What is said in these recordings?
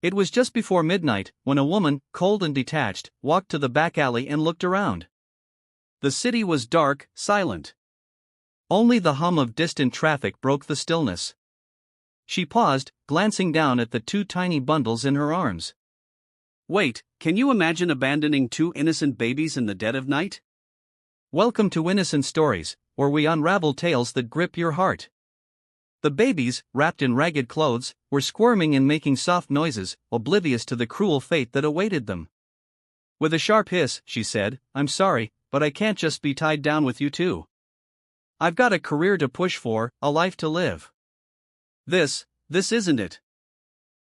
It was just before midnight, when a woman, cold and detached, walked to the back alley and looked around. The city was dark, silent. Only the hum of distant traffic broke the stillness. She paused, glancing down at the two tiny bundles in her arms. Wait, can you imagine abandoning two innocent babies in the dead of night? Welcome to Innocent Stories, where we unravel tales that grip your heart. The babies, wrapped in ragged clothes, were squirming and making soft noises, oblivious to the cruel fate that awaited them. With a sharp hiss, she said, "I'm sorry, but I can't just be tied down with you two. I've got a career to push for, a life to live." This isn't it.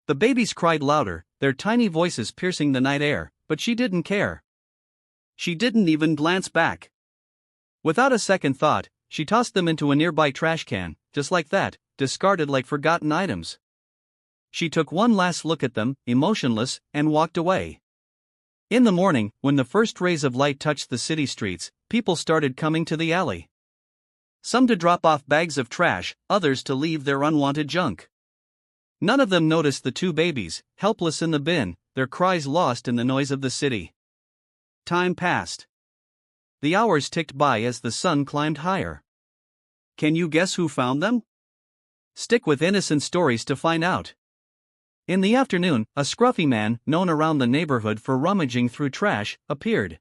The babies cried louder, their tiny voices piercing the night air, but she didn't care. She didn't even glance back. Without a second thought, she tossed them into a nearby trash can, just like that, discarded like forgotten items. She took one last look at them, emotionless, and walked away. In the morning, when the first rays of light touched the city streets, people started coming to the alley. Some to drop off bags of trash, others to leave their unwanted junk. None of them noticed the two babies, helpless in the bin, their cries lost in the noise of the city. Time passed. The hours ticked by as the sun climbed higher. Can you guess who found them? Stick with Innocent Stories to find out. In the afternoon, a scruffy man, known around the neighborhood for rummaging through trash, appeared.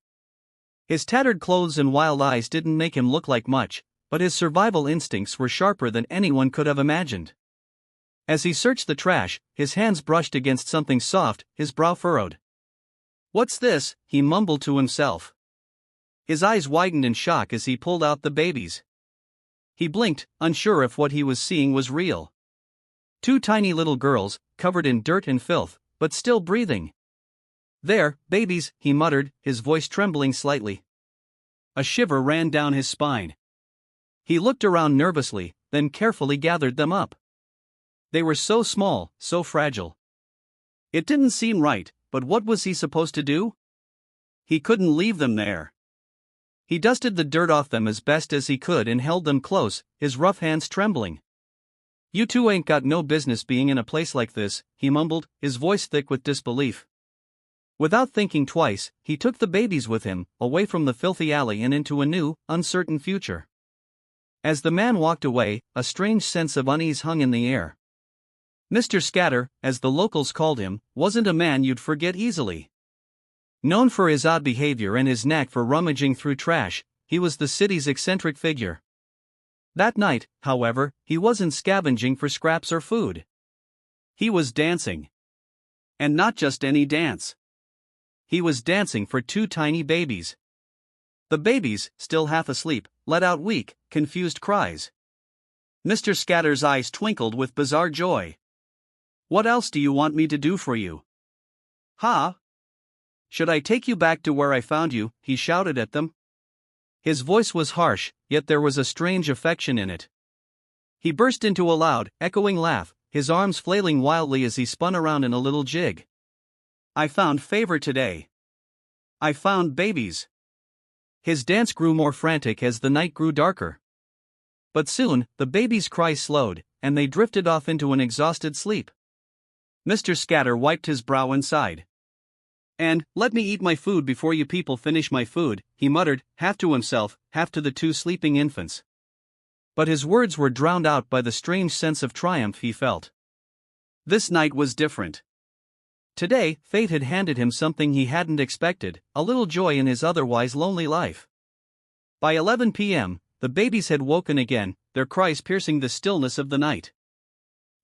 His tattered clothes and wild eyes didn't make him look like much, but his survival instincts were sharper than anyone could have imagined. As he searched the trash, his hands brushed against something soft, his brow furrowed. "What's this?" he mumbled to himself. His eyes widened in shock as he pulled out the babies. He blinked, unsure if what he was seeing was real. Two tiny little girls, covered in dirt and filth, but still breathing. "There, babies," he muttered, his voice trembling slightly. A shiver ran down his spine. He looked around nervously, then carefully gathered them up. They were so small, so fragile. It didn't seem right, but what was he supposed to do? He couldn't leave them there. He dusted the dirt off them as best as he could and held them close, his rough hands trembling. "You two ain't got no business being in a place like this," he mumbled, his voice thick with disbelief. Without thinking twice, he took the babies with him, away from the filthy alley and into a new, uncertain future. As the man walked away, a strange sense of unease hung in the air. Mr. Scatter, as the locals called him, wasn't a man you'd forget easily. Known for his odd behavior and his knack for rummaging through trash, he was the city's eccentric figure. That night, however, he wasn't scavenging for scraps or food. He was dancing. And not just any dance. He was dancing for two tiny babies. The babies, still half asleep, let out weak, confused cries. Mr. Scatter's eyes twinkled with bizarre joy. "What else do you want me to do for you?" "Huh? Should I take you back to where I found you?" he shouted at them. His voice was harsh, yet there was a strange affection in it. He burst into a loud, echoing laugh, his arms flailing wildly as he spun around in a little jig. "I found favor today. I found babies." His dance grew more frantic as the night grew darker. But soon, the babies' cries slowed, and they drifted off into an exhausted sleep. Mr. Scatter wiped his brow and sighed. "And, let me eat my food before you people finish my food," he muttered, half to himself, half to the two sleeping infants. But his words were drowned out by the strange sense of triumph he felt. This night was different. Today, fate had handed him something he hadn't expected, a little joy in his otherwise lonely life. By 11 p.m., the babies had woken again, their cries piercing the stillness of the night.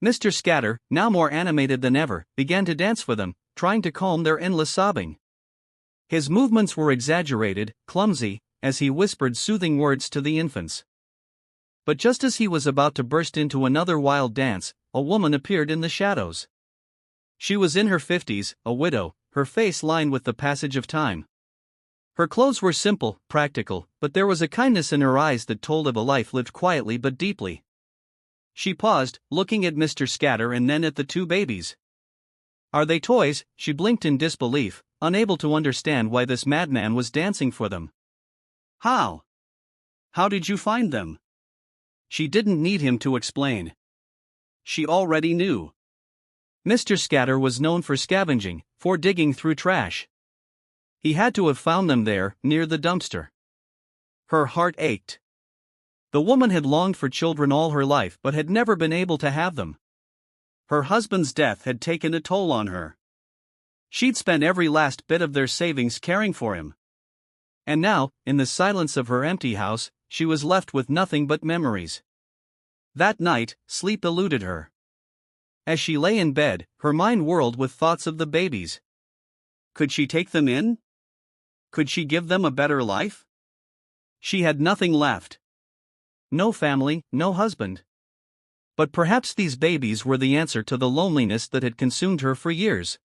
Mr. Scatter, now more animated than ever, began to dance for them, trying to calm their endless sobbing. His movements were exaggerated, clumsy, as he whispered soothing words to the infants. But just as he was about to burst into another wild dance, a woman appeared in the shadows. She was in her 50s, a widow, her face lined with the passage of time. Her clothes were simple, practical, but there was a kindness in her eyes that told of a life lived quietly but deeply. She paused, looking at Mr. Scatter and then at the two babies. "Are they toys?" She blinked in disbelief, unable to understand why this madman was dancing for them. "How? How did you find them?" She didn't need him to explain. She already knew. Mr. Scatter was known for scavenging, for digging through trash. He had to have found them there, near the dumpster. Her heart ached. The woman had longed for children all her life but had never been able to have them. Her husband's death had taken a toll on her. She'd spent every last bit of their savings caring for him. And now, in the silence of her empty house, she was left with nothing but memories. That night, sleep eluded her. As she lay in bed, her mind whirled with thoughts of the babies. Could she take them in? Could she give them a better life? She had nothing left. No family, no husband. But perhaps these babies were the answer to the loneliness that had consumed her for years.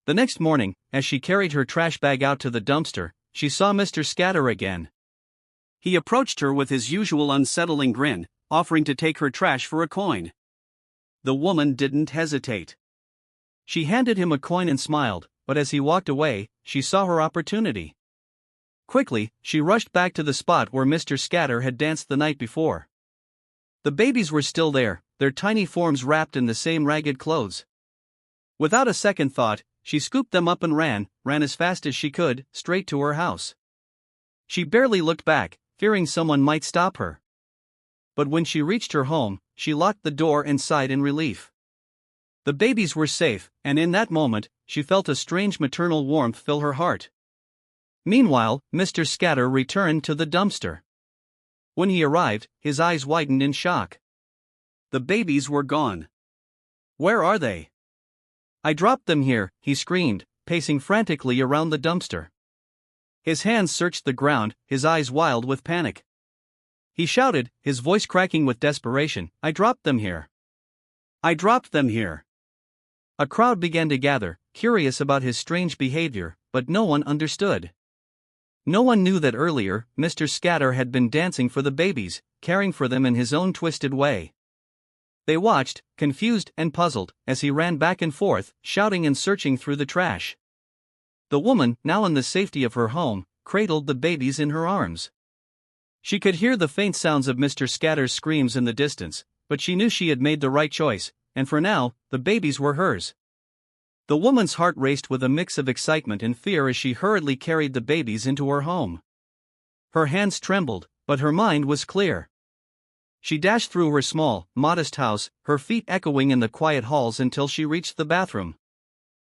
The next morning, as she carried her trash bag out to the dumpster, she saw Mr. Scatter again. He approached her with his usual unsettling grin, offering to take her trash for a coin. The woman didn't hesitate. She handed him a coin and smiled, but as he walked away, she saw her opportunity. Quickly, she rushed back to the spot where Mr. Scatter had danced the night before. The babies were still there, their tiny forms wrapped in the same ragged clothes. Without a second thought, she scooped them up and ran as fast as she could, straight to her house. She barely looked back, fearing someone might stop her. But when she reached her home, she locked the door and sighed in relief. The babies were safe, and in that moment, she felt a strange maternal warmth fill her heart. Meanwhile, Mr. Scatter returned to the dumpster. When he arrived, his eyes widened in shock. The babies were gone. Where are they? I dropped them here, he screamed, pacing frantically around the dumpster. His hands searched the ground, his eyes wild with panic. He shouted, his voice cracking with desperation, I dropped them here. I dropped them here. A crowd began to gather, curious about his strange behavior, but no one understood. No one knew that earlier, Mr. Scatter had been dancing for the babies, caring for them in his own twisted way. They watched, confused and puzzled, as he ran back and forth, shouting and searching through the trash. The woman, now in the safety of her home, cradled the babies in her arms. She could hear the faint sounds of Mr. Scatter's screams in the distance, but she knew she had made the right choice, and for now, the babies were hers. The woman's heart raced with a mix of excitement and fear as she hurriedly carried the babies into her home. Her hands trembled, but her mind was clear. She dashed through her small, modest house, her feet echoing in the quiet halls until she reached the bathroom.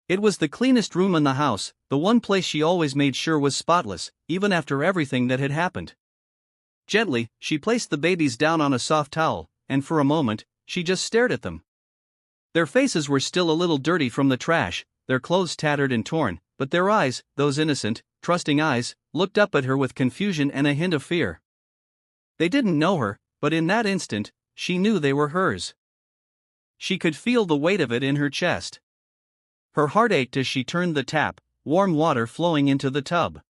It was the cleanest room in the house, the one place she always made sure was spotless, even after everything that had happened. Gently, she placed the babies down on a soft towel, and for a moment, she just stared at them. Their faces were still a little dirty from the trash, their clothes tattered and torn, but their eyes, those innocent, trusting eyes, looked up at her with confusion and a hint of fear. They didn't know her, but in that instant, she knew they were hers. She could feel the weight of it in her chest. Her heart ached as she turned the tap, warm water flowing into the tub.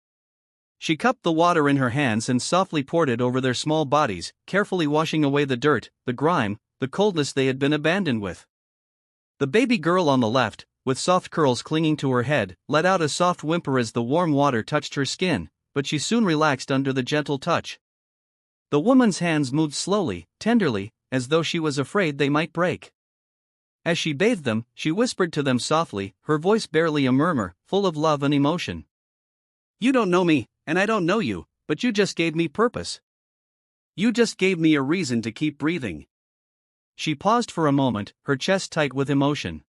She cupped the water in her hands and softly poured it over their small bodies, carefully washing away the dirt, the grime, the coldness they had been abandoned with. The baby girl on the left, with soft curls clinging to her head, let out a soft whimper as the warm water touched her skin, but she soon relaxed under the gentle touch. The woman's hands moved slowly, tenderly, as though she was afraid they might break. As she bathed them, she whispered to them softly, her voice barely a murmur, full of love and emotion. You don't know me, and I don't know you, but you just gave me purpose. You just gave me a reason to keep breathing. She paused for a moment, her chest tight with emotion.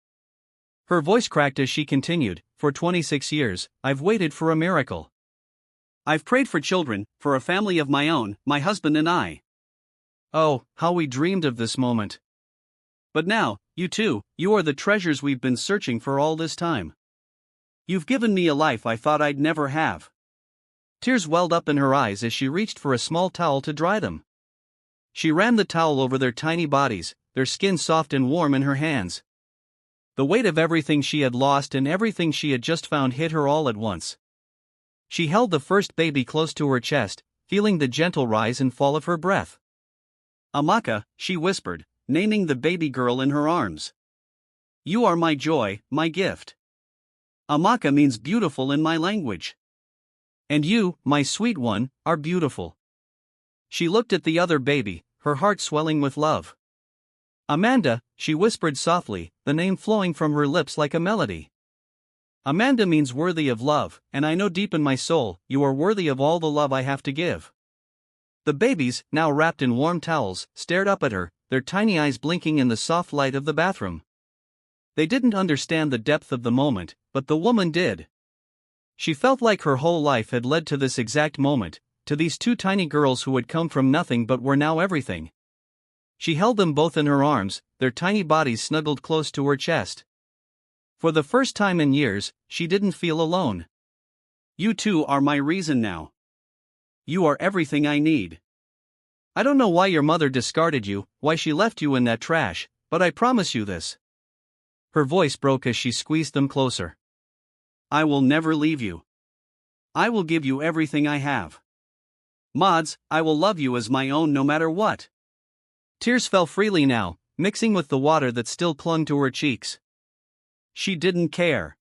Her voice cracked as she continued, for 26 years, I've waited for a miracle. I've prayed for children, for a family of my own, my husband and I. Oh, how we dreamed of this moment. But now, you too, you are the treasures we've been searching for all this time. You've given me a life I thought I'd never have. Tears welled up in her eyes as she reached for a small towel to dry them. She ran the towel over their tiny bodies, their skin soft and warm in her hands. The weight of everything she had lost and everything she had just found hit her all at once. She held the first baby close to her chest, feeling the gentle rise and fall of her breath. Amaka, she whispered, naming the baby girl in her arms. You are my joy, my gift. Amaka means beautiful in my language. And you, my sweet one, are beautiful. She looked at the other baby, her heart swelling with love. Amanda, she whispered softly, the name flowing from her lips like a melody. Amanda means worthy of love, and I know deep in my soul, you are worthy of all the love I have to give. The babies, now wrapped in warm towels, stared up at her, their tiny eyes blinking in the soft light of the bathroom. They didn't understand the depth of the moment, but the woman did. She felt like her whole life had led to this exact moment, to these two tiny girls who had come from nothing but were now everything. She held them both in her arms, their tiny bodies snuggled close to her chest. For the first time in years, she didn't feel alone. You two are my reason now. You are everything I need. I don't know why your mother discarded you, why she left you in that trash, but I promise you this. Her voice broke as she squeezed them closer. I will never leave you. I will give you everything I have. Mods, I will love you as my own no matter what. Tears fell freely now, mixing with the water that still clung to her cheeks. She didn't care.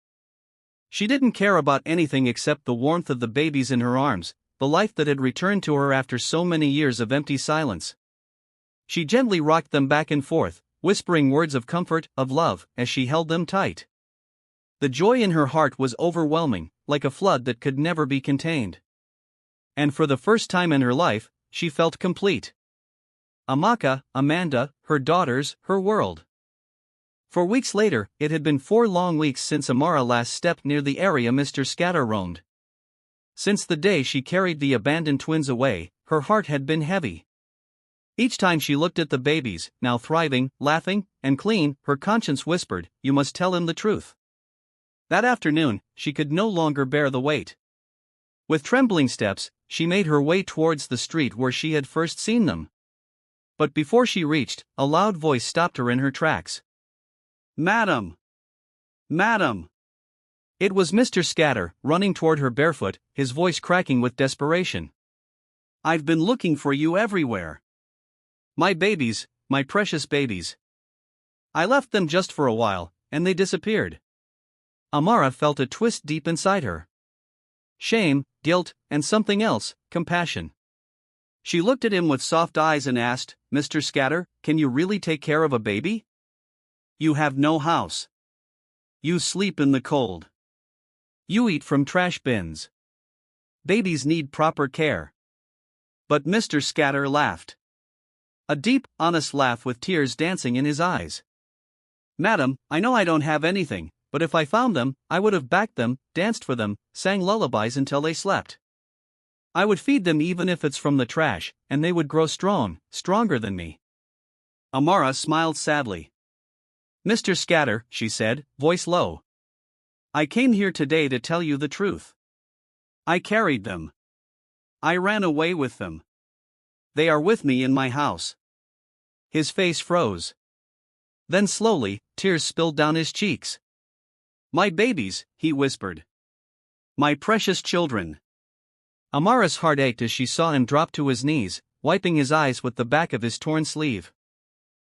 She didn't care about anything except the warmth of the babies in her arms, the life that had returned to her after so many years of empty silence. She gently rocked them back and forth, whispering words of comfort, of love, as she held them tight. The joy in her heart was overwhelming, like a flood that could never be contained. And for the first time in her life, she felt complete. Amaka, Amanda, her daughters, her world. For weeks later, it had been 4 long weeks since Amara last stepped near the area Mr. Scatter roamed. Since the day she carried the abandoned twins away, her heart had been heavy. Each time she looked at the babies, now thriving, laughing, and clean, her conscience whispered, you must tell him the truth. That afternoon, she could no longer bear the weight. With trembling steps, she made her way towards the street where she had first seen them. But before she reached, a loud voice stopped her in her tracks. Madam! Madam! It was Mr. Scatter, running toward her barefoot, his voice cracking with desperation. I've been looking for you everywhere. My babies, my precious babies. I left them just for a while, and they disappeared. Amara felt a twist deep inside her. Shame, guilt, and something else, compassion. She looked at him with soft eyes and asked, Mr. Scatter, can you really take care of a baby? You have no house. You sleep in the cold. You eat from trash bins. Babies need proper care. But Mr. Scatter laughed. A deep, honest laugh with tears dancing in his eyes. Madam, I know I don't have anything, but if I found them, I would have backed them, danced for them, sang lullabies until they slept. I would feed them even if it's from the trash, and they would grow strong, stronger than me. Amara smiled sadly. Mr. Scatter, she said, voice low. I came here today to tell you the truth. I carried them. I ran away with them. They are with me in my house. His face froze. Then slowly, tears spilled down his cheeks. My babies, he whispered. My precious children. Amara's heart ached as she saw him drop to his knees, wiping his eyes with the back of his torn sleeve.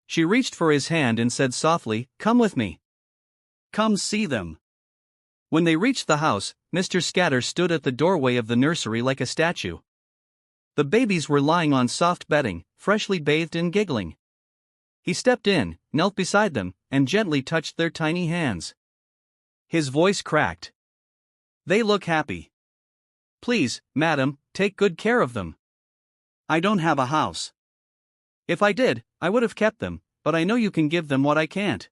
She reached for his hand and said softly, Come with me. Come see them. When they reached the house, Mr. Scatter stood at the doorway of the nursery like a statue. The babies were lying on soft bedding, freshly bathed and giggling. He stepped in, knelt beside them, and gently touched their tiny hands. His voice cracked. They look happy. Please, madam, take good care of them. I don't have a house. If I did, I would have kept them, but I know you can give them what I can't.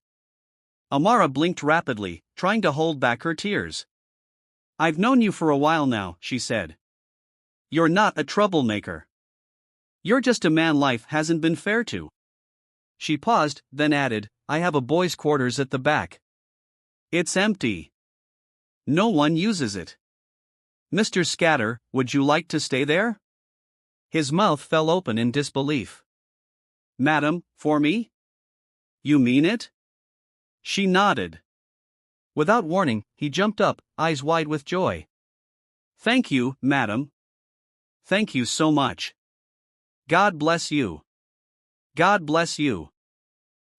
Amara blinked rapidly, trying to hold back her tears. I've known you for a while now, she said. You're not a troublemaker. You're just a man life hasn't been fair to. She paused, then added, I have a boys' quarters at the back. It's empty. No one uses it. Mr. Scatter, would you like to stay there? His mouth fell open in disbelief. Madam, for me? You mean it? She nodded. Without warning, he jumped up, eyes wide with joy. Thank you, madam. Thank you so much. God bless you. God bless you.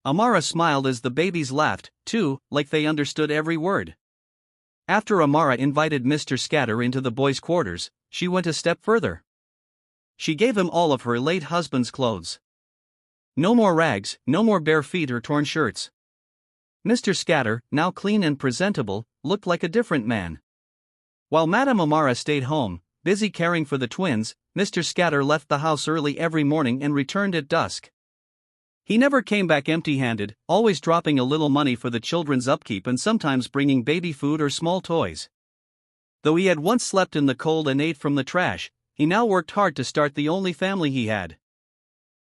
Amara smiled as the babies laughed, too, like they understood every word. After Amara invited Mr. Scatter into the boys' quarters, she went a step further. She gave him all of her late husband's clothes. No more rags, no more bare feet or torn shirts. Mr. Scatter, now clean and presentable, looked like a different man. While Madame Amara stayed home, busy caring for the twins, Mr. Scatter left the house early every morning and returned at dusk. He never came back empty-handed, always dropping a little money for the children's upkeep and sometimes bringing baby food or small toys. Though he had once slept in the cold and ate from the trash, he now worked hard to start the only family he had.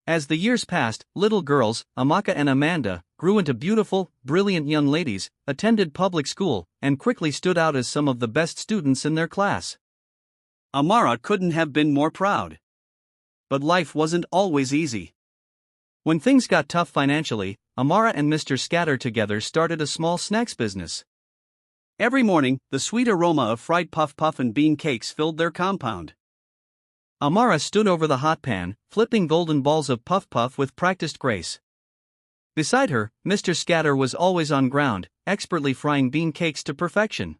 As the years passed, little girls, Amaka and Amanda, grew into beautiful, brilliant young ladies, attended public school, and quickly stood out as some of the best students in their class. Amara couldn't have been more proud. But life wasn't always easy. When things got tough financially, Amara and Mr. Scatter together started a small snacks business. Every morning, the sweet aroma of fried puff puff and bean cakes filled their compound. Amara stood over the hot pan, flipping golden balls of puff puff with practiced grace. Beside her, Mr. Scatter was always on ground, expertly frying bean cakes to perfection.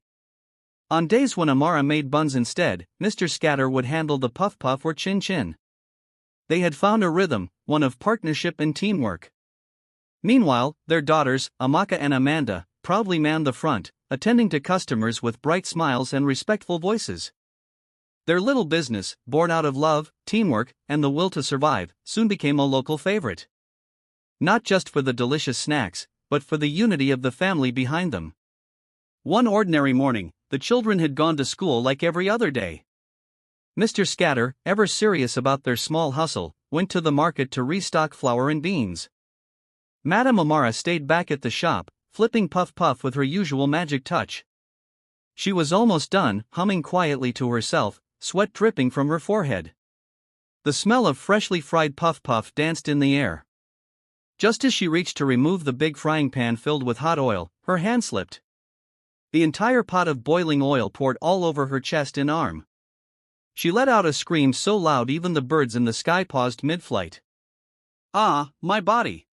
On days when Amara made buns instead, Mr. Scatter would handle the puff puff or chin chin. They had found a rhythm, one of partnership and teamwork. Meanwhile, their daughters, Amaka and Amanda, proudly manned the front, attending to customers with bright smiles and respectful voices. Their little business, born out of love, teamwork, and the will to survive, soon became a local favorite. Not just for the delicious snacks, but for the unity of the family behind them. One ordinary morning, the children had gone to school like every other day. Mr. Scatter, ever serious about their small hustle, went to the market to restock flour and beans. Madame Amara stayed back at the shop, flipping puff puff with her usual magic touch. She was almost done, humming quietly to herself, sweat dripping from her forehead. The smell of freshly fried puff puff danced in the air. Just as she reached to remove the big frying pan filled with hot oil, her hand slipped. The entire pot of boiling oil poured all over her chest and arm. She let out a scream so loud even the birds in the sky paused mid-flight. "Ah, my body!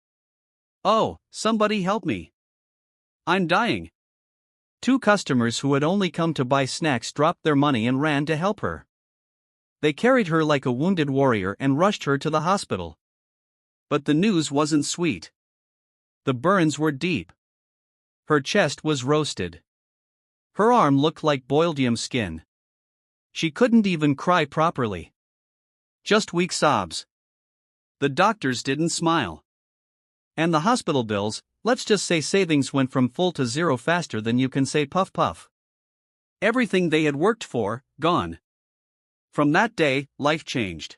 Oh, somebody help me! I'm dying!" Two customers who had only come to buy snacks dropped their money and ran to help her. They carried her like a wounded warrior and rushed her to the hospital. But the news wasn't sweet. The burns were deep. Her chest was roasted. Her arm looked like boiled yam skin. She couldn't even cry properly. Just weak sobs. The doctors didn't smile. And the hospital bills, let's just say savings went from full to zero faster than you can say puff puff. Everything they had worked for, gone. From that day, life changed.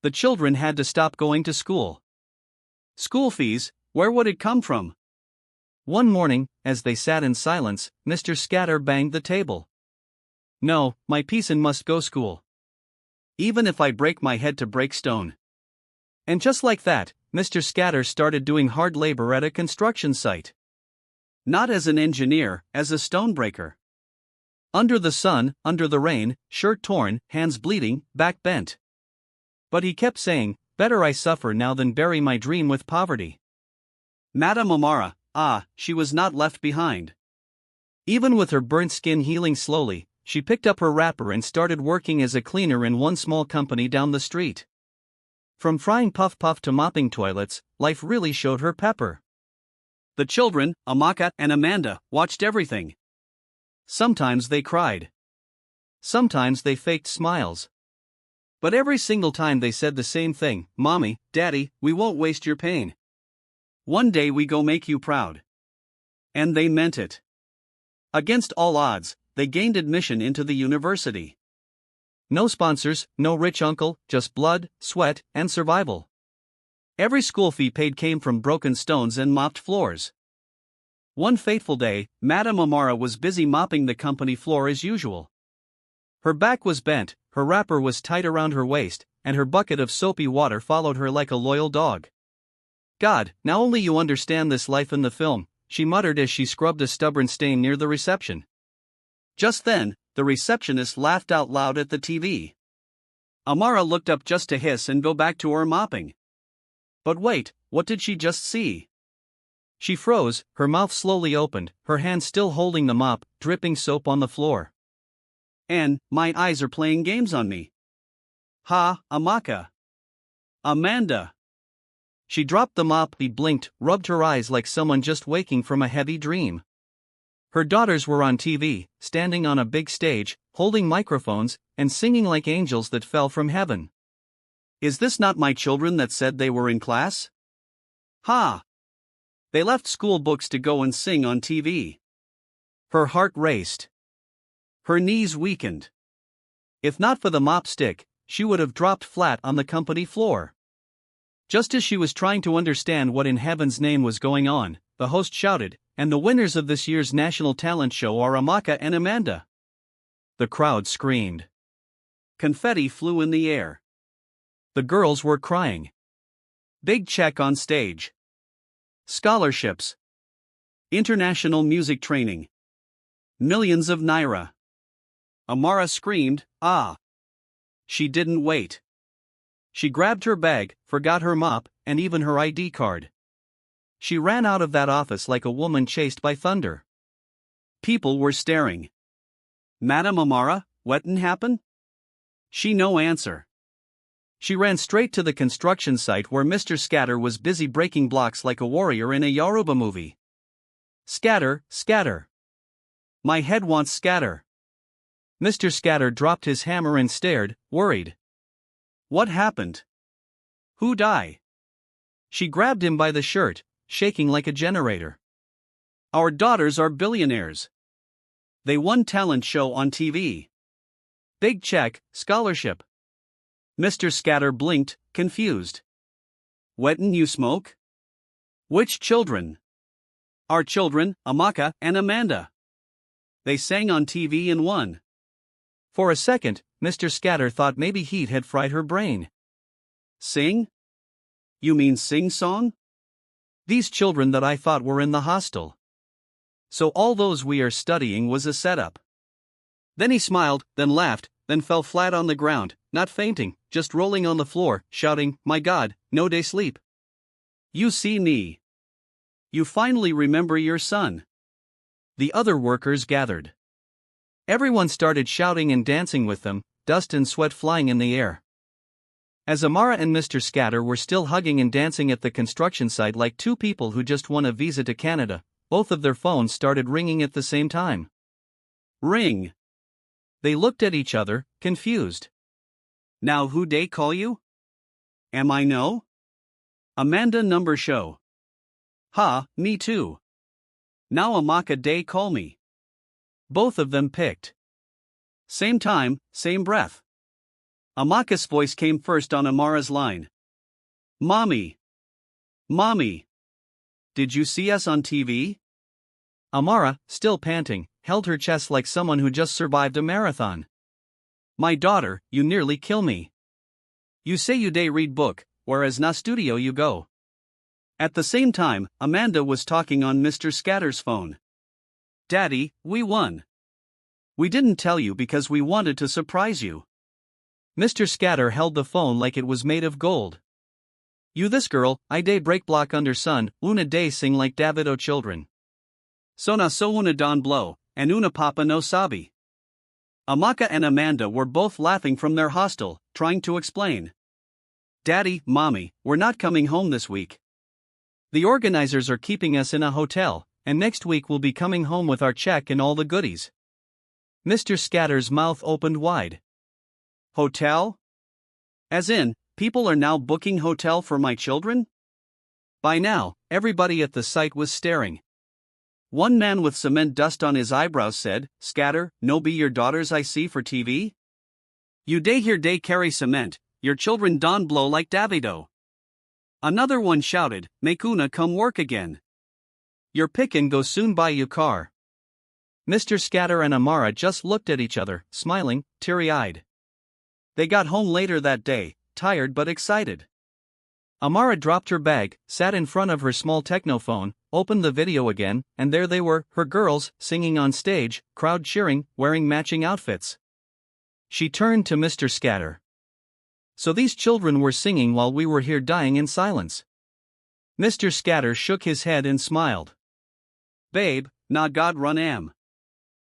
The children had to stop going to school. School fees, where would it come from? One morning, as they sat in silence, Mr. Scatter banged the table. "No, my piece and must go school. Even if I break my head to break stone." And just like that, Mr. Scatter started doing hard labor at a construction site. Not as an engineer, as a stonebreaker. Under the sun, under the rain, shirt torn, hands bleeding, back bent. But he kept saying, "Better I suffer now than bury my dream with poverty." Madame Amara, she was not left behind. Even with her burnt skin healing slowly, she picked up her wrapper and started working as a cleaner in one small company down the street. From frying puff puff to mopping toilets, life really showed her pepper. The children, Amaka and Amanda, watched everything. Sometimes they cried. Sometimes they faked smiles. But every single time they said the same thing, "Mommy, Daddy, we won't waste your pain. One day we go make you proud." And they meant it. Against all odds, they gained admission into the university. No sponsors, no rich uncle, just blood, sweat, and survival. Every school fee paid came from broken stones and mopped floors. One fateful day, Madame Amara was busy mopping the company floor as usual. Her back was bent, her wrapper was tight around her waist, and her bucket of soapy water followed her like a loyal dog. "God, now only you understand this life in the film," she muttered as she scrubbed a stubborn stain near the reception. Just then, the receptionist laughed out loud at the TV. Amara looked up just to hiss and go back to her mopping. But wait, what did she just see? She froze, her mouth slowly opened, her hand still holding the mop, dripping soap on the floor. "And, my eyes are playing games on me. Ha, Amaka. Amanda." She dropped the mop, blinked, rubbed her eyes like someone just waking from a heavy dream. Her daughters were on TV, standing on a big stage, holding microphones, and singing like angels that fell from heaven. Is this not my children that said they were in class? Ha! They left school books to go and sing on TV. Her heart raced. Her knees weakened. If not for the mop stick, she would have dropped flat on the company floor. Just as she was trying to understand what in heaven's name was going on, the host shouted, "And the winners of this year's national talent show are Amaka and Amanda." The crowd screamed. Confetti flew in the air. The girls were crying. Big check on stage. Scholarships. International music training. Millions of naira. Amara screamed, "Ah!" She didn't wait. She grabbed her bag, forgot her mop, and even her ID card. She ran out of that office like a woman chased by thunder. People were staring. "Madam Amara, what'n happen?" She no answer. She ran straight to the construction site where Mr. Scatter was busy breaking blocks like a warrior in a Yoruba movie. "Scatter, scatter. My head wants scatter." Mr. Scatter dropped his hammer and stared, worried. What happened? Who died? She grabbed him by the shirt, shaking like a generator. "Our daughters are billionaires. They won talent show on TV. Big check, scholarship." Mr. Scatter blinked, confused. "What'n you smoke?" "Which children?" "Our children, Amaka and Amanda. They sang on TV and won." For a second, Mr. Scatter thought maybe heat had fried her brain. "Sing? You mean sing-song?" "These children that I thought were in the hostel. So all those we are studying was a setup." Then he smiled, then laughed, then fell flat on the ground, not fainting, just rolling on the floor, shouting, "My God, no day sleep. You see me. You finally remember your son." The other workers gathered. Everyone started shouting and dancing with them, dust and sweat flying in the air. As Amara and Mr. Scatter were still hugging and dancing at the construction site like two people who just won a visa to Canada, both of their phones started ringing at the same time. Ring. They looked at each other, confused. "Now who dey call you?" "Am I no?" "Amanda number show." "Ha, me too." "Now Amaka dey call me." Both of them picked. Same time, same breath. Amaka's voice came first on Amara's line. "Mommy. Mommy. Did you see us on TV?" Amara, still panting, held her chest like someone who just survived a marathon. "My daughter, you nearly kill me. You say you dey read book, whereas na studio you go." At the same time, Amanda was talking on Mr. Scatter's phone. "Daddy, we won. We didn't tell you because we wanted to surprise you." Mr. Scatter held the phone like it was made of gold. "You this girl, I day break block under sun, una day sing like Davido children. Sona so una don blow, and una papa no sabi." Amaka and Amanda were both laughing from their hostel, trying to explain. "Daddy, Mommy, we're not coming home this week. The organizers are keeping us in a hotel, and next week we'll be coming home with our check and all the goodies." Mr. Scatter's mouth opened wide. "Hotel? As in, people are now booking hotel for my children?" By now, everybody at the site was staring. One man with cement dust on his eyebrows said, "Scatter, no be your daughters I see for TV? You day here day carry cement, your children don blow like Davido." Another one shouted, "Make una come work again. Your pickin' go soon buy you car." Mr. Scatter and Amara just looked at each other, smiling, teary-eyed. They got home later that day, tired but excited. Amara dropped her bag, sat in front of her small technophone, opened the video again, and there they were, her girls, singing on stage, crowd cheering, wearing matching outfits. She turned to Mr. Scatter. "So these children were singing while we were here dying in silence?" Mr. Scatter shook his head and smiled. "Babe, nah God run am.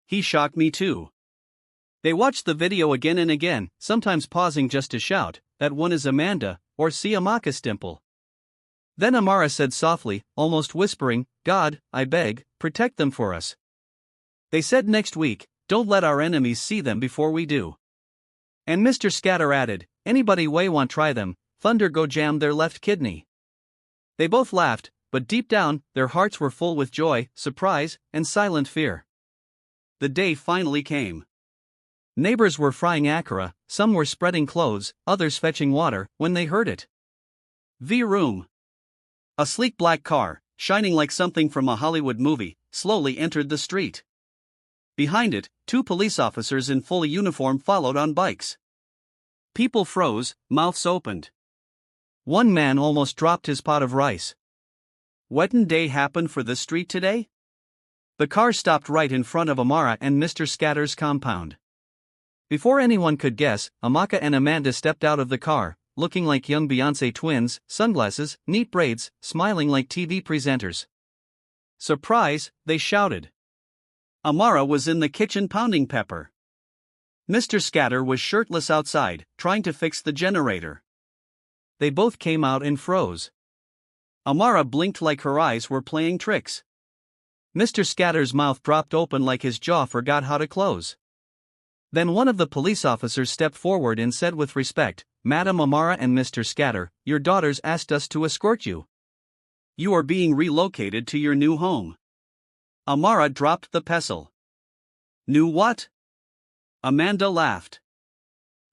He shocked me too." They watched the video again and again, sometimes pausing just to shout, "That one is Amanda," or "See Amaka's dimple." Then Amara said softly, almost whispering, God, I beg, protect them for us. They said next week, don't let our enemies see them before we do. And Mr. Scatter added, anybody way want try them, thunder go jam their left kidney. They both laughed, but deep down, their hearts were full with joy, surprise, and silent fear. The day finally came. Neighbors were frying akara, some were spreading clothes, others fetching water, when they heard it. V-Room. A sleek black car, shining like something from a Hollywood movie, slowly entered the street. Behind it, 2 police officers in full uniform followed on bikes. People froze, mouths opened. One man almost dropped his pot of rice. Wedding day happened for the street today? The car stopped right in front of Amara and Mr. Scatter's compound. Before anyone could guess, Amaka and Amanda stepped out of the car, looking like young Beyoncé twins, sunglasses, neat braids, smiling like TV presenters. Surprise, they shouted. Amara was in the kitchen pounding pepper. Mr. Scatter was shirtless outside, trying to fix the generator. They both came out and froze. Amara blinked like her eyes were playing tricks. Mr. Scatter's mouth dropped open like his jaw forgot how to close. Then one of the police officers stepped forward and said with respect, Madam Amara and Mr. Scatter, your daughters asked us to escort you. You are being relocated to your new home. Amara dropped the pestle. New what? Amanda laughed.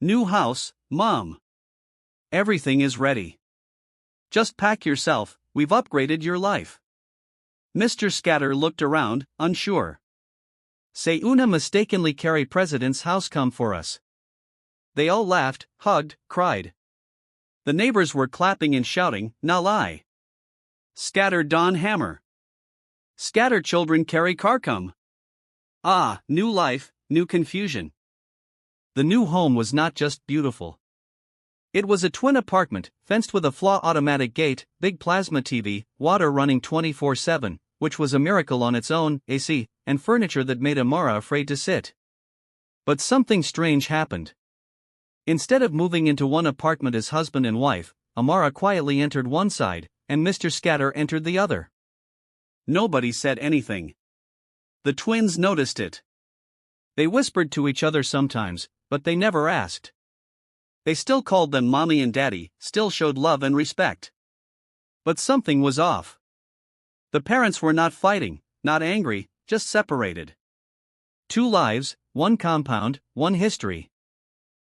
New house, Mom. Everything is ready. Just pack yourself, we've upgraded your life. Mr. Scatter looked around, unsure. Say una mistakenly carry president's house come for us. They all laughed, hugged, cried. The neighbors were clapping and shouting, na lie. Scatter Don Hammer. Scatter children carry car come. Ah, new life, new confusion. The new home was not just beautiful. It was a twin apartment, fenced with a flaw automatic gate, big plasma TV, water running 24/7, which was a miracle on its own, AC, and furniture that made Amara afraid to sit. But something strange happened. Instead of moving into one apartment as husband and wife, Amara quietly entered one side, and Mr. Scatter entered the other. Nobody said anything. The twins noticed it. They whispered to each other sometimes, but they never asked. They still called them Mommy and Daddy, still showed love and respect. But something was off. The parents were not fighting, not angry, just separated. 2 lives, 1 compound, 1 history.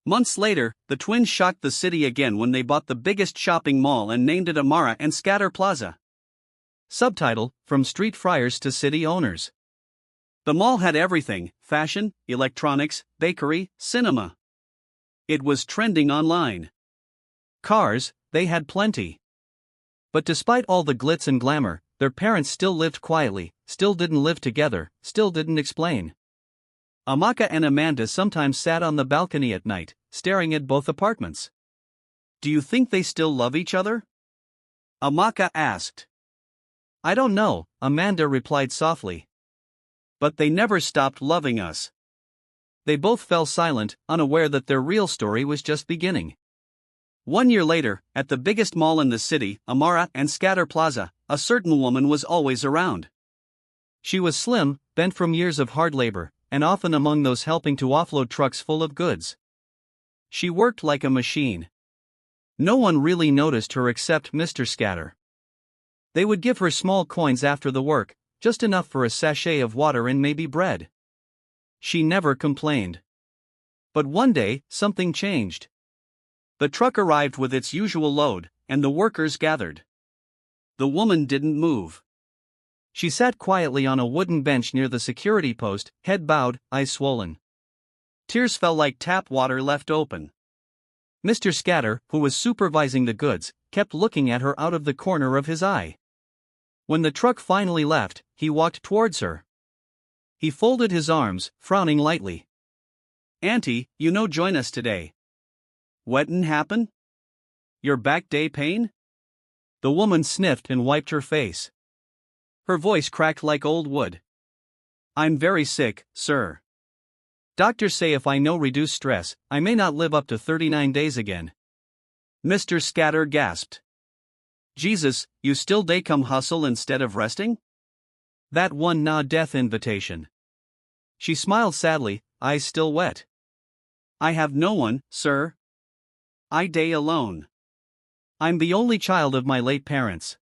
Months later, the twins shocked the city again when they bought the biggest shopping mall and named it Amara and Scatter Plaza. Subtitle, From Street Friars to City Owners. The mall had everything, fashion, electronics, bakery, cinema. It was trending online. Cars, they had plenty. But despite all the glitz and glamour, their parents still lived quietly, still didn't live together, still didn't explain. Amaka and Amanda sometimes sat on the balcony at night, staring at both apartments. Do you think they still love each other? Amaka asked. I don't know, Amanda replied softly. But they never stopped loving us. They both fell silent, unaware that their real story was just beginning. 1 year later, at the biggest mall in the city, Amara and Scatter Plaza, a certain woman was always around. She was slim, bent from years of hard labor, and often among those helping to offload trucks full of goods. She worked like a machine. No one really noticed her except Mr. Scatter. They would give her small coins after the work, just enough for a sachet of water and maybe bread. She never complained. But one day, something changed. The truck arrived with its usual load, and the workers gathered. The woman didn't move. She sat quietly on a wooden bench near the security post, head bowed, eyes swollen. Tears fell like tap water left open. Mr. Scatter, who was supervising the goods, kept looking at her out of the corner of his eye. When the truck finally left, he walked towards her. He folded his arms, frowning lightly. Auntie, you no join us today. Weddin' happen? Your back day pain? The woman sniffed and wiped her face. Her voice cracked like old wood. I'm very sick, sir. Doctors say if I no reduce stress, I may not live up to 39 days again. Mr. Scatter gasped. Jesus, you still day come hustle instead of resting? That one nah death invitation. She smiled sadly, eyes still wet. I have no one, sir. I day alone. I'm the only child of my late parents.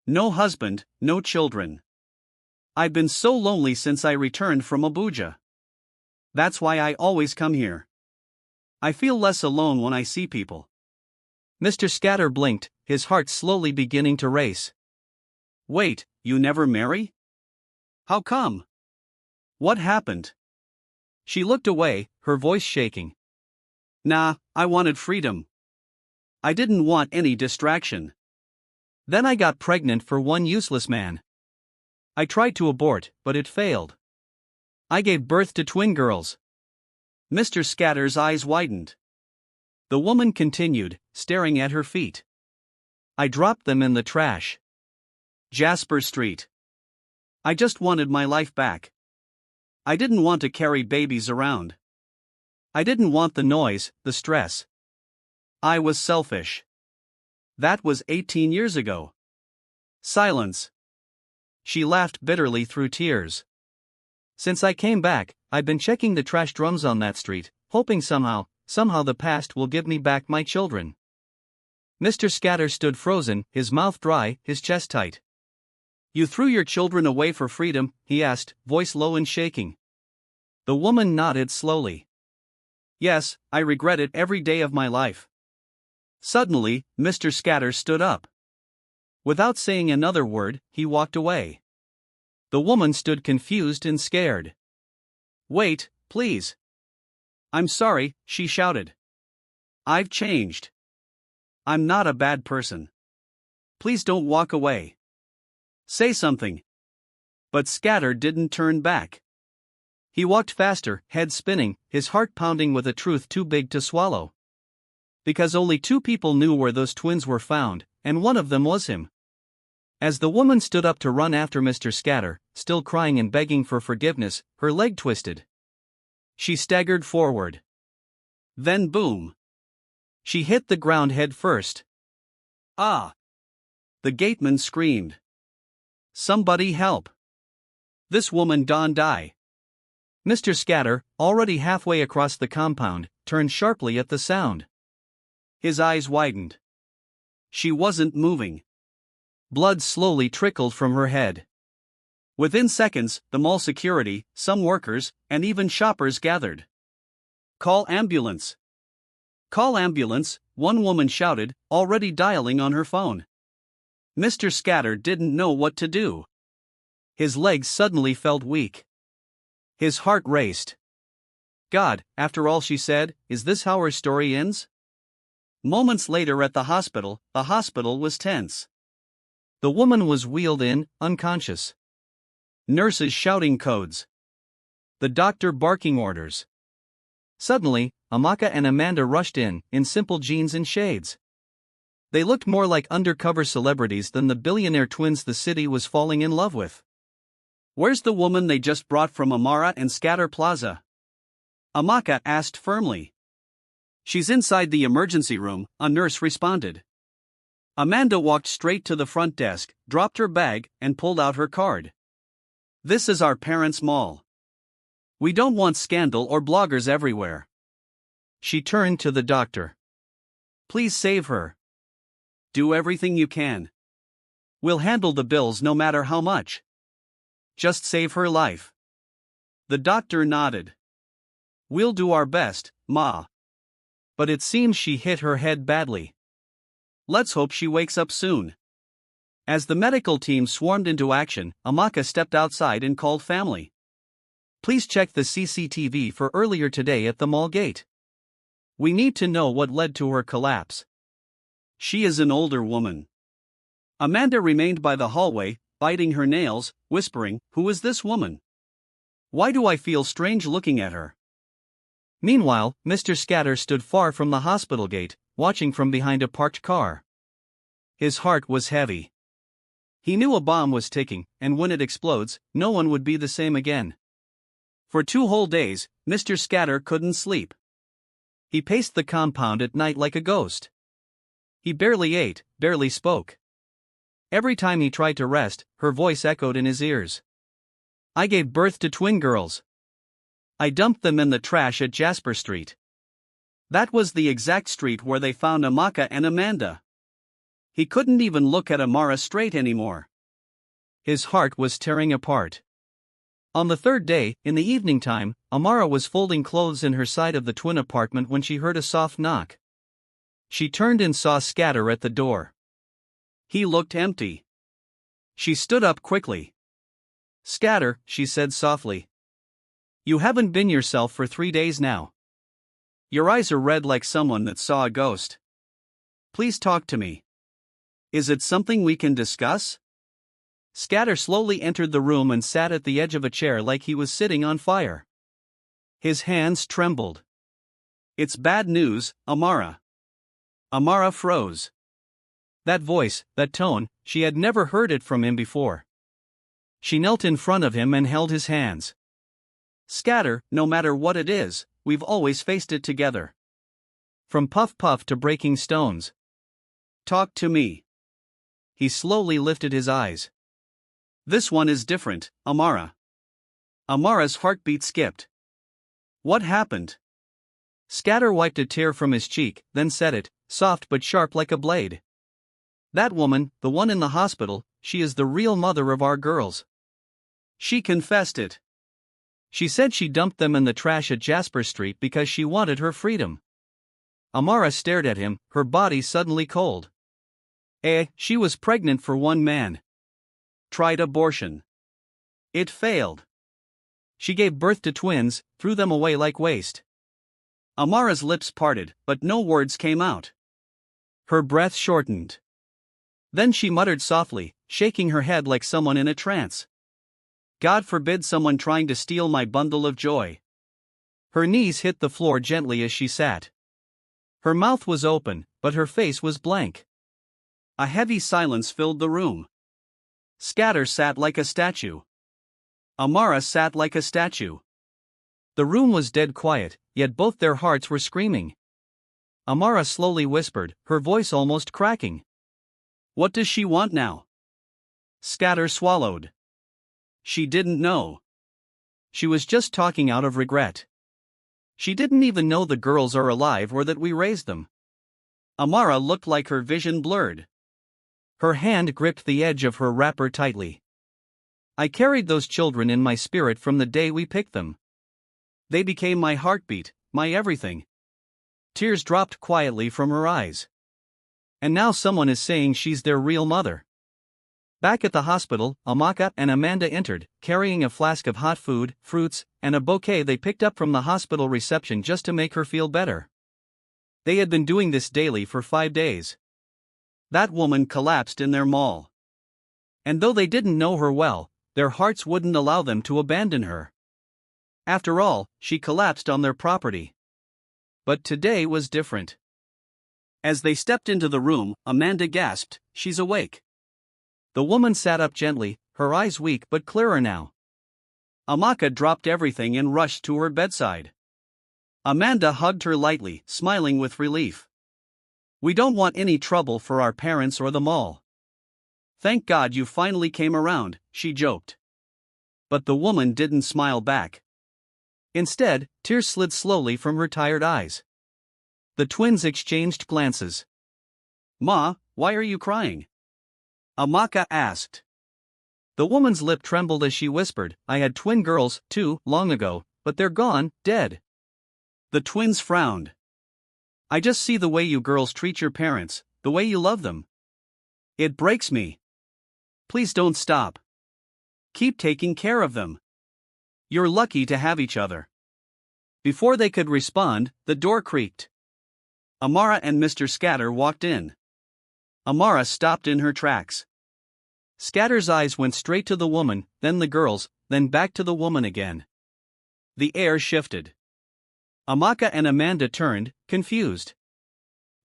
No husband, no children. I've been so lonely since I returned from Abuja. That's why I always come here. I feel less alone when I see people. Mr. Scatter blinked, his heart slowly beginning to race. Wait, you never marry? How come? What happened? She looked away, her voice shaking. Nah, I wanted freedom. I didn't want any distraction. Then I got pregnant for one useless man. I tried to abort, but it failed. I gave birth to twin girls. Mr. Scatter's eyes widened. The woman continued, staring at her feet. I dropped them in the trash. Jasper Street. I just wanted my life back. I didn't want to carry babies around. I didn't want the noise, the stress. I was selfish. That was 18 years ago. Silence. She laughed bitterly through tears. Since I came back, I've been checking the trash drums on that street, hoping somehow the past will give me back my children. Mr. Scatter stood frozen, his mouth dry, his chest tight. You threw your children away for freedom? He asked, voice low and shaking. The woman nodded slowly. Yes, I regret it every day of my life. Suddenly, Mr. Scatter stood up. Without saying another word, he walked away. The woman stood confused and scared. Wait, please. I'm sorry, she shouted. I've changed. I'm not a bad person. Please don't walk away. Say something. But Scatter didn't turn back. He walked faster, head spinning, his heart pounding with a truth too big to swallow. Because only two people knew where those twins were found, and one of them was him. As the woman stood up to run after Mr. Scatter, still crying and begging for forgiveness, her leg twisted. She staggered forward. Then boom. She hit the ground head first. Ah! The gateman screamed. Somebody help. This woman done die. Mr. Scatter, already halfway across the compound, turned sharply at the sound. His eyes widened. She wasn't moving. Blood slowly trickled from her head. Within seconds, the mall security, some workers, and even shoppers gathered. Call ambulance. Call ambulance, one woman shouted, already dialing on her phone. Mr. Scatter didn't know what to do. His legs suddenly felt weak. His heart raced. God, after all she said, is this how her story ends? Moments later at the hospital was tense. The woman was wheeled in, unconscious. Nurses shouting codes. The doctor barking orders. Suddenly, Amaka and Amanda rushed in simple jeans and shades. They looked more like undercover celebrities than the billionaire twins the city was falling in love with. Where's the woman they just brought from Amara and Scatter Plaza? Amaka asked firmly. She's inside the emergency room, a nurse responded. Amanda walked straight to the front desk, dropped her bag, and pulled out her card. This is our parents' mall. We don't want scandal or bloggers everywhere. She turned to the doctor. Please save her. Do everything you can. We'll handle the bills no matter how much. Just save her life. The doctor nodded. We'll do our best, Ma. But it seems she hit her head badly. Let's hope she wakes up soon. As the medical team swarmed into action, Amaka stepped outside and called family. Please check the CCTV for earlier today at the mall gate. We need to know what led to her collapse. She is an older woman. Amanda remained by the hallway, biting her nails, whispering, Who is this woman? Why do I feel strange looking at her? Meanwhile, Mr. Scatter stood far from the hospital gate, watching from behind a parked car. His heart was heavy. He knew a bomb was ticking, and when it explodes, no one would be the same again. For 2 whole days, Mr. Scatter couldn't sleep. He paced the compound at night like a ghost. He barely ate, barely spoke. Every time he tried to rest, her voice echoed in his ears. I gave birth to twin girls. I dumped them in the trash at Jasper Street. That was the exact street where they found Amaka and Amanda. He couldn't even look at Amara straight anymore. His heart was tearing apart. On the third day, in the evening time, Amara was folding clothes in her side of the twin apartment when she heard a soft knock. She turned and saw Scatter at the door. He looked empty. She stood up quickly. Scatter, she said softly. You haven't been yourself for 3 days now. Your eyes are red like someone that saw a ghost. Please talk to me. Is it something we can discuss? Scatter slowly entered the room and sat at the edge of a chair like he was sitting on fire. His hands trembled. It's bad news, Amara. Amara froze. That voice, that tone, she had never heard it from him before. She knelt in front of him and held his hands. Scatter, no matter what it is, we've always faced it together. From puff puff to breaking stones. Talk to me. He slowly lifted his eyes. This one is different, Amara. Amara's heartbeat skipped. What happened? Scatter wiped a tear from his cheek, then said it, soft but sharp like a blade. That woman, the one in the hospital, she is the real mother of our girls. She confessed it. She said she dumped them in the trash at Jasper Street because she wanted her freedom. Amara stared at him, her body suddenly cold. She was pregnant for one man. Tried abortion. It failed. She gave birth to twins, threw them away like waste. Amara's lips parted, but no words came out. Her breath shortened. Then she muttered softly, shaking her head like someone in a trance. God forbid someone trying to steal my bundle of joy. Her knees hit the floor gently as she sat. Her mouth was open, but her face was blank. A heavy silence filled the room. Scatter sat like a statue. Amara sat like a statue. The room was dead quiet, yet both their hearts were screaming. Amara slowly whispered, her voice almost cracking. What does she want now? Scatter swallowed. She didn't know. She was just talking out of regret. She didn't even know the girls are alive or that we raised them. Amara looked like her vision blurred. Her hand gripped the edge of her wrapper tightly. I carried those children in my spirit from the day we picked them. They became my heartbeat, my everything. Tears dropped quietly from her eyes. And now someone is saying she's their real mother. Back at the hospital, Amaka and Amanda entered, carrying a flask of hot food, fruits, and a bouquet they picked up from the hospital reception just to make her feel better. They had been doing this daily for 5 days. That woman collapsed in their mall. And though they didn't know her well, their hearts wouldn't allow them to abandon her. After all, she collapsed on their property. But today was different. As they stepped into the room, Amanda gasped, "She's awake." The woman sat up gently, her eyes weak but clearer now. Amaka dropped everything and rushed to her bedside. Amanda hugged her lightly, smiling with relief. We don't want any trouble for our parents or the mall. Thank God you finally came around, she joked. But the woman didn't smile back. Instead, tears slid slowly from her tired eyes. The twins exchanged glances. Ma, why are you crying? Amaka asked. The woman's lip trembled as she whispered, I had twin girls, too, long ago, but they're gone, dead. The twins frowned. I just see the way you girls treat your parents, the way you love them. It breaks me. Please don't stop. Keep taking care of them. You're lucky to have each other. Before they could respond, the door creaked. Amara and Mr. Scatter walked in. Amara stopped in her tracks. Scatter's eyes went straight to the woman, then the girls, then back to the woman again. The air shifted. Amaka and Amanda turned, confused.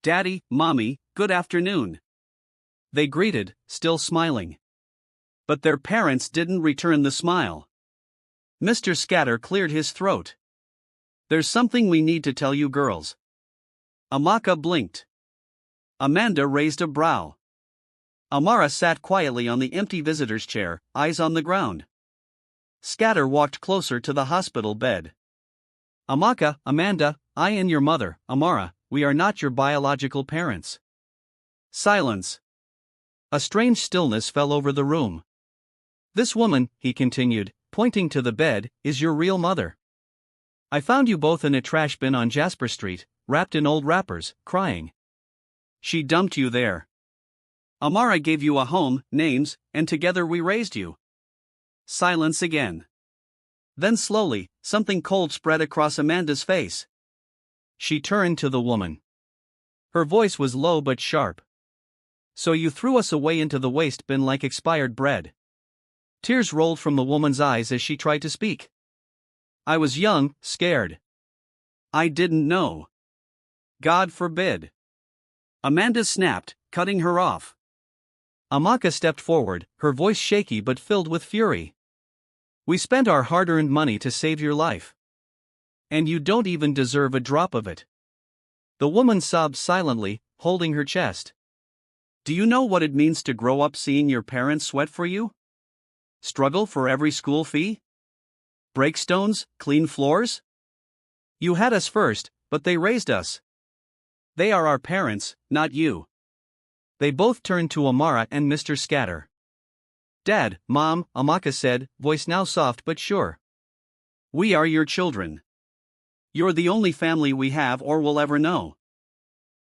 Daddy, Mommy, good afternoon. They greeted, still smiling. But their parents didn't return the smile. Mr. Scatter cleared his throat. There's something we need to tell you girls. Amaka blinked. Amanda raised a brow. Amara sat quietly on the empty visitor's chair, eyes on the ground. Scatter walked closer to the hospital bed. Amanda, I and your mother, Amara, we are not your biological parents. Silence. A strange stillness fell over the room. This woman, he continued, pointing to the bed, is your real mother. I found you both in a trash bin on Jasper Street, wrapped in old wrappers, crying. She dumped you there. Amara gave you a home, names, and together we raised you. Silence again. Then slowly, something cold spread across Amanda's face. She turned to the woman. Her voice was low but sharp. So you threw us away into the waste bin like expired bread. Tears rolled from the woman's eyes as she tried to speak. I was young, scared. I didn't know. God forbid. Amanda snapped, cutting her off. Amaka stepped forward, her voice shaky but filled with fury. We spent our hard-earned money to save your life. And you don't even deserve a drop of it. The woman sobbed silently, holding her chest. Do you know what it means to grow up seeing your parents sweat for you? Struggle for every school fee? Break stones, clean floors? You had us first, but they raised us. They are our parents, not you. They both turned to Amara and Mr. Scatter. Dad, Mom, Amaka said, voice now soft but sure. We are your children. You're the only family we have or will ever know.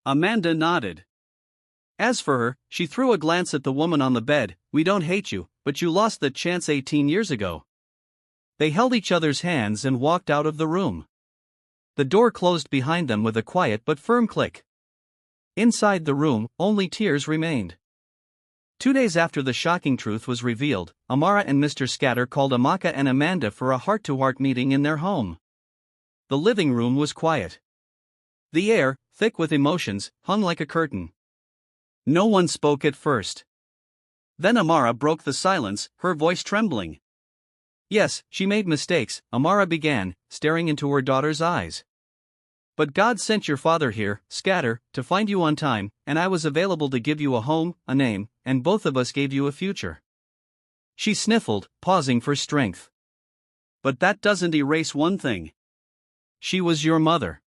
Amanda nodded. As for her, she threw a glance at the woman on the bed. We don't hate you, but you lost that chance 18 years ago. They held each other's hands and walked out of the room. The door closed behind them with a quiet but firm click. Inside the room, only tears remained. 2 days after the shocking truth was revealed, Amara and Mr. Scatter called Amaka and Amanda for a heart-to-heart meeting in their home. The living room was quiet. The air, thick with emotions, hung like a curtain. No one spoke at first. Then Amara broke the silence, her voice trembling. Yes, she made mistakes, Amara began, staring into her daughter's eyes. But God sent your father here, Scatter, to find you on time, and I was available to give you a home, a name, and both of us gave you a future. She sniffled, pausing for strength. But that doesn't erase one thing. She was your mother.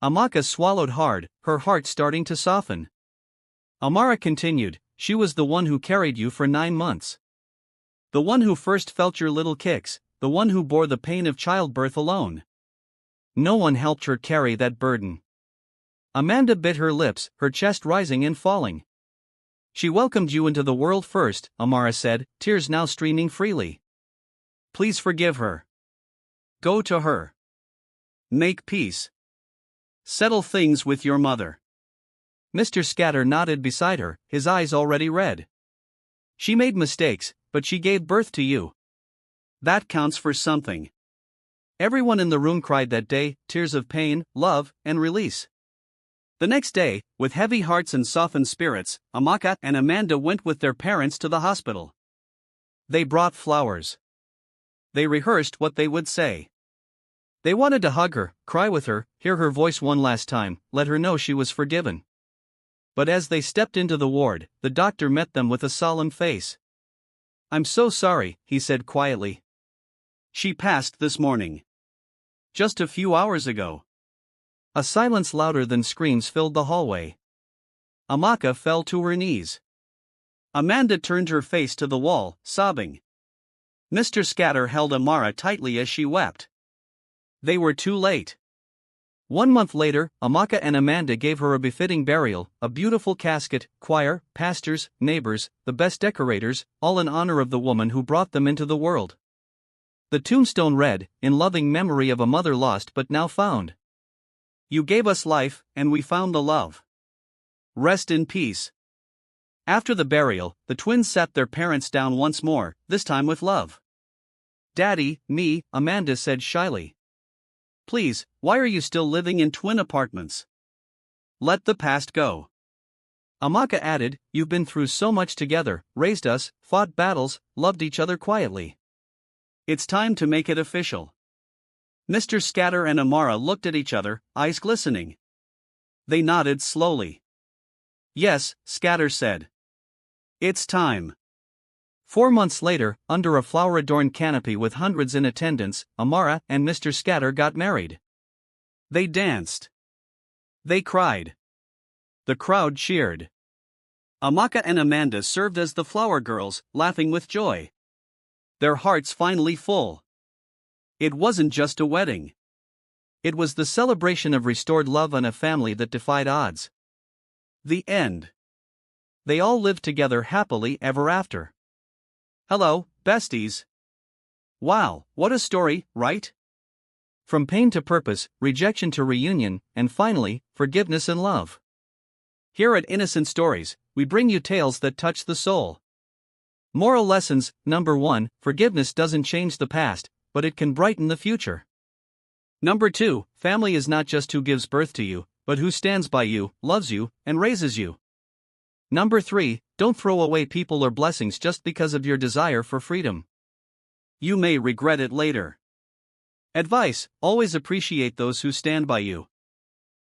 Amaka swallowed hard, her heart starting to soften. Amara continued, she was the one who carried you for 9 months. The one who first felt your little kicks, the one who bore the pain of childbirth alone. No one helped her carry that burden. Amanda bit her lips, her chest rising and falling. She welcomed you into the world first, Amara said, tears now streaming freely. Please forgive her. Go to her. Make peace. Settle things with your mother. Mr. Scatter nodded beside her, his eyes already red. She made mistakes, but she gave birth to you. That counts for something. Everyone in the room cried that day, tears of pain, love, and release. The next day, with heavy hearts and softened spirits, Amaka and Amanda went with their parents to the hospital. They brought flowers. They rehearsed what they would say. They wanted to hug her, cry with her, hear her voice one last time, let her know she was forgiven. But as they stepped into the ward, the doctor met them with a solemn face. I'm so sorry, he said quietly. She passed this morning. Just a few hours ago. A silence louder than screams filled the hallway. Amaka fell to her knees. Amanda turned her face to the wall, sobbing. Mr. Scatter held Amara tightly as she wept. They were too late. 1 month later, Amaka and Amanda gave her a befitting burial, a beautiful casket, choir, pastors, neighbors, the best decorators, all in honor of the woman who brought them into the world. The tombstone read, in loving memory of a mother lost but now found. You gave us life, and we found the love. Rest in peace. After the burial, the twins sat their parents down once more, this time with love. Daddy, me, Amanda said shyly. Please, why are you still living in twin apartments? Let the past go. Amaka added, you've been through so much together, raised us, fought battles, loved each other quietly. It's time to make it official. Mr. Scatter and Amara looked at each other, eyes glistening. They nodded slowly. Yes, Scatter said. It's time. 4 months later, under a flower-adorned canopy with hundreds in attendance, Amara and Mr. Scatter got married. They danced. They cried. The crowd cheered. Amaka and Amanda served as the flower girls, laughing with joy. Their hearts finally full. It wasn't just a wedding. It was the celebration of restored love and a family that defied odds. The end. They all lived together happily ever after. Hello, besties. Wow, what a story, right? From pain to purpose, rejection to reunion, and finally, forgiveness and love. Here at Innocent Stories, we bring you tales that touch the soul. Moral lessons: Number 1, forgiveness doesn't change the past, but it can brighten the future. Number 2, family is not just who gives birth to you, but who stands by you, loves you, and raises you. Number 3, don't throw away people or blessings just because of your desire for freedom. You may regret it later. Advice: always appreciate those who stand by you.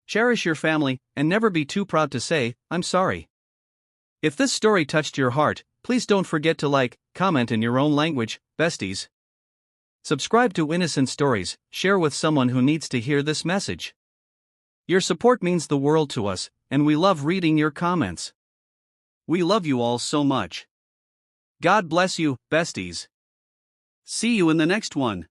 Cherish your family, and never be too proud to say, "I'm sorry." If this story touched your heart, please don't forget to like, comment in your own language, besties. Subscribe to Innocent Stories, share with someone who needs to hear this message. Your support means the world to us, and we love reading your comments. We love you all so much. God bless you, besties. See you in the next one.